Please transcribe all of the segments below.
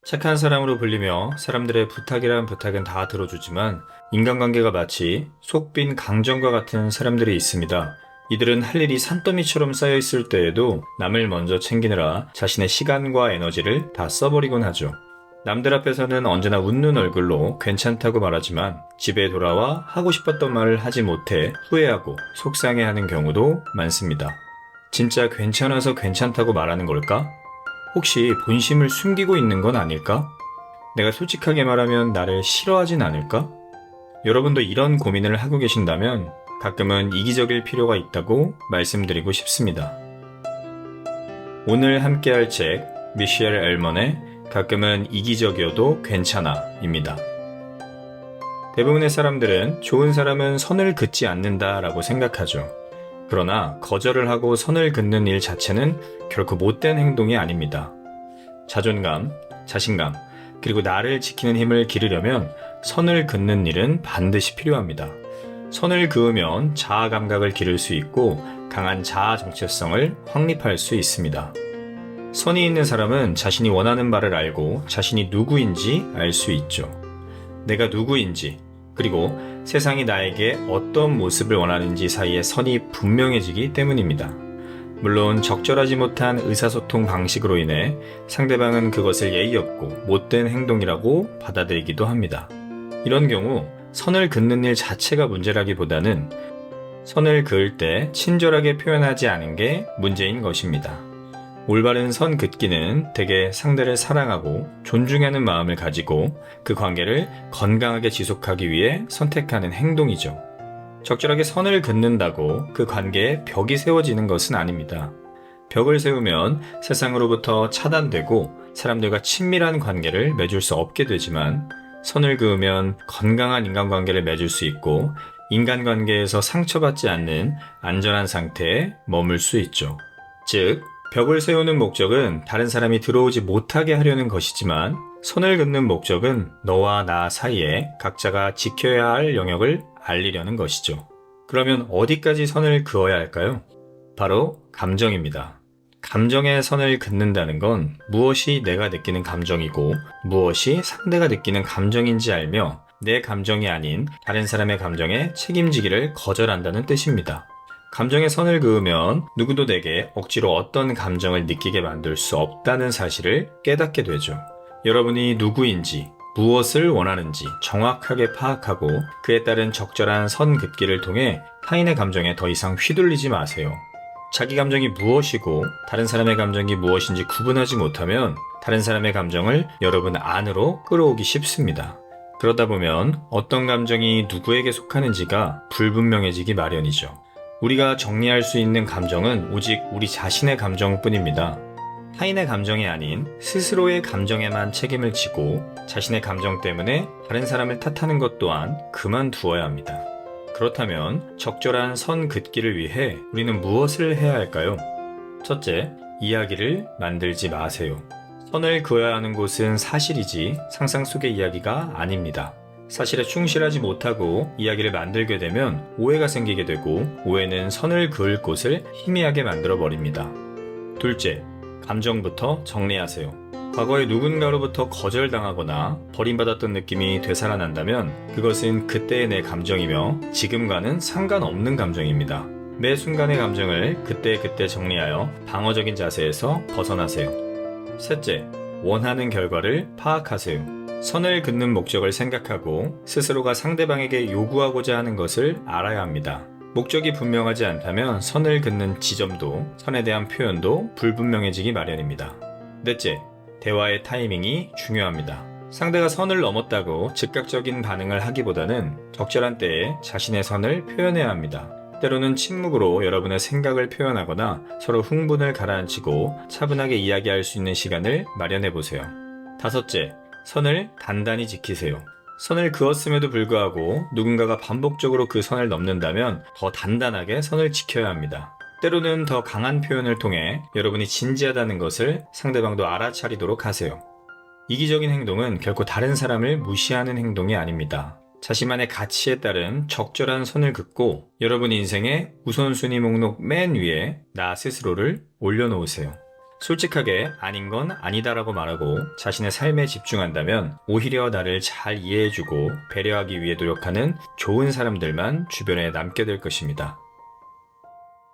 착한 사람으로 불리며 사람들의 부탁이란 부탁은 다 들어주지만 인간관계가 마치 속 빈 강정과 같은 사람들이 있습니다. 이들은 할 일이 산더미처럼 쌓여 있을 때에도 남을 먼저 챙기느라 자신의 시간과 에너지를 다 써버리곤 하죠. 남들 앞에서는 언제나 웃는 얼굴로 괜찮다고 말하지만 집에 돌아와 하고 싶었던 말을 하지 못해 후회하고 속상해하는 경우도 많습니다. 진짜 괜찮아서 괜찮다고 말하는 걸까? 혹시 본심을 숨기고 있는 건 아닐까? 내가 솔직하게 말하면 나를 싫어하진 않을까? 여러분도 이런 고민을 하고 계신다면 가끔은 이기적일 필요가 있다고 말씀드리고 싶습니다. 오늘 함께할 책 미셸 엘먼의 가끔은 이기적이어도 괜찮아 입니다. 대부분의 사람들은 좋은 사람은 선을 긋지 않는다 라고 생각하죠. 그러나 거절을 하고 선을 긋는 일 자체는 결코 못된 행동이 아닙니다. 자존감, 자신감, 그리고 나를 지키는 힘을 기르려면 선을 긋는 일은 반드시 필요합니다. 선을 그으면 자아 감각을 기를 수 있고 강한 자아 정체성을 확립할 수 있습니다. 선이 있는 사람은 자신이 원하는 바를 알고 자신이 누구인지 알 수 있죠. 내가 누구인지, 그리고 세상이 나에게 어떤 모습을 원하는지 사이에 선이 분명해지기 때문입니다. 물론 적절하지 못한 의사소통 방식으로 인해 상대방은 그것을 예의 없고 못된 행동이라고 받아들이기도 합니다. 이런 경우 선을 긋는 일 자체가 문제라기보다는 선을 그을 때 친절하게 표현하지 않은 게 문제인 것입니다. 올바른 선 긋기는 대개 상대를 사랑하고 존중하는 마음을 가지고 그 관계를 건강하게 지속하기 위해 선택하는 행동이죠. 적절하게 선을 긋는다고 그 관계에 벽이 세워지는 것은 아닙니다. 벽을 세우면 세상으로부터 차단되고 사람들과 친밀한 관계를 맺을 수 없게 되지만 선을 그으면 건강한 인간관계를 맺을 수 있고 인간관계에서 상처받지 않는 안전한 상태에 머물 수 있죠. 즉, 벽을 세우는 목적은 다른 사람이 들어오지 못하게 하려는 것이지만 선을 긋는 목적은 너와 나 사이에 각자가 지켜야 할 영역을 알리려는 것이죠. 그러면 어디까지 선을 그어야 할까요? 바로 감정입니다. 감정의 선을 긋는다는 건 무엇이 내가 느끼는 감정이고 무엇이 상대가 느끼는 감정인지 알며 내 감정이 아닌 다른 사람의 감정에 책임지기를 거절한다는 뜻입니다. 감정의 선을 그으면 누구도 내게 억지로 어떤 감정을 느끼게 만들 수 없다는 사실을 깨닫게 되죠. 여러분이 누구인지, 무엇을 원하는지 정확하게 파악하고 그에 따른 적절한 선 긋기를 통해 타인의 감정에 더 이상 휘둘리지 마세요. 자기 감정이 무엇이고 다른 사람의 감정이 무엇인지 구분하지 못하면 다른 사람의 감정을 여러분 안으로 끌어오기 쉽습니다. 그러다 보면 어떤 감정이 누구에게 속하는지가 불분명해지기 마련이죠. 우리가 정리할 수 있는 감정은 오직 우리 자신의 감정뿐입니다. 타인의 감정이 아닌 스스로의 감정에만 책임을 지고 자신의 감정 때문에 다른 사람을 탓하는 것 또한 그만두어야 합니다. 그렇다면 적절한 선 긋기를 위해 우리는 무엇을 해야 할까요? 첫째, 이야기를 만들지 마세요. 선을 그어야 하는 곳은 사실이지 상상 속의 이야기가 아닙니다. 사실에 충실하지 못하고 이야기를 만들게 되면 오해가 생기게 되고 오해는 선을 그을 곳을 희미하게 만들어 버립니다. 둘째, 감정부터 정리하세요. 과거에 누군가로부터 거절당하거나 버림받았던 느낌이 되살아난다면 그것은 그때의 내 감정이며 지금과는 상관없는 감정입니다. 매 순간의 감정을 그때그때 정리하여 방어적인 자세에서 벗어나세요. 셋째, 원하는 결과를 파악하세요. 선을 긋는 목적을 생각하고 스스로가 상대방에게 요구하고자 하는 것을 알아야 합니다. 목적이 분명하지 않다면 선을 긋는 지점도 선에 대한 표현도 불분명해지기 마련입니다. 넷째, 대화의 타이밍이 중요합니다. 상대가 선을 넘었다고 즉각적인 반응을 하기보다는 적절한 때에 자신의 선을 표현해야 합니다. 때로는 침묵으로 여러분의 생각을 표현하거나 서로 흥분을 가라앉히고 차분하게 이야기할 수 있는 시간을 마련해 보세요. 다섯째, 선을 단단히 지키세요. 선을 그었음에도 불구하고 누군가가 반복적으로 그 선을 넘는다면 더 단단하게 선을 지켜야 합니다. 때로는 더 강한 표현을 통해 여러분이 진지하다는 것을 상대방도 알아차리도록 하세요. 이기적인 행동은 결코 다른 사람을 무시하는 행동이 아닙니다. 자신만의 가치에 따른 적절한 선을 긋고 여러분 인생의 우선순위 목록 맨 위에 나 스스로를 올려놓으세요. 솔직하게 아닌 건 아니다라고 말하고 자신의 삶에 집중한다면 오히려 나를 잘 이해해주고 배려하기 위해 노력하는 좋은 사람들만 주변에 남게 될 것입니다.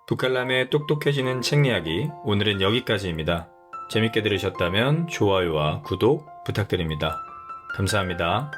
북칼람의 똑똑해지는 책 이야기, 오늘은 여기까지입니다. 재밌게 들으셨다면 좋아요와 구독 부탁드립니다. 감사합니다.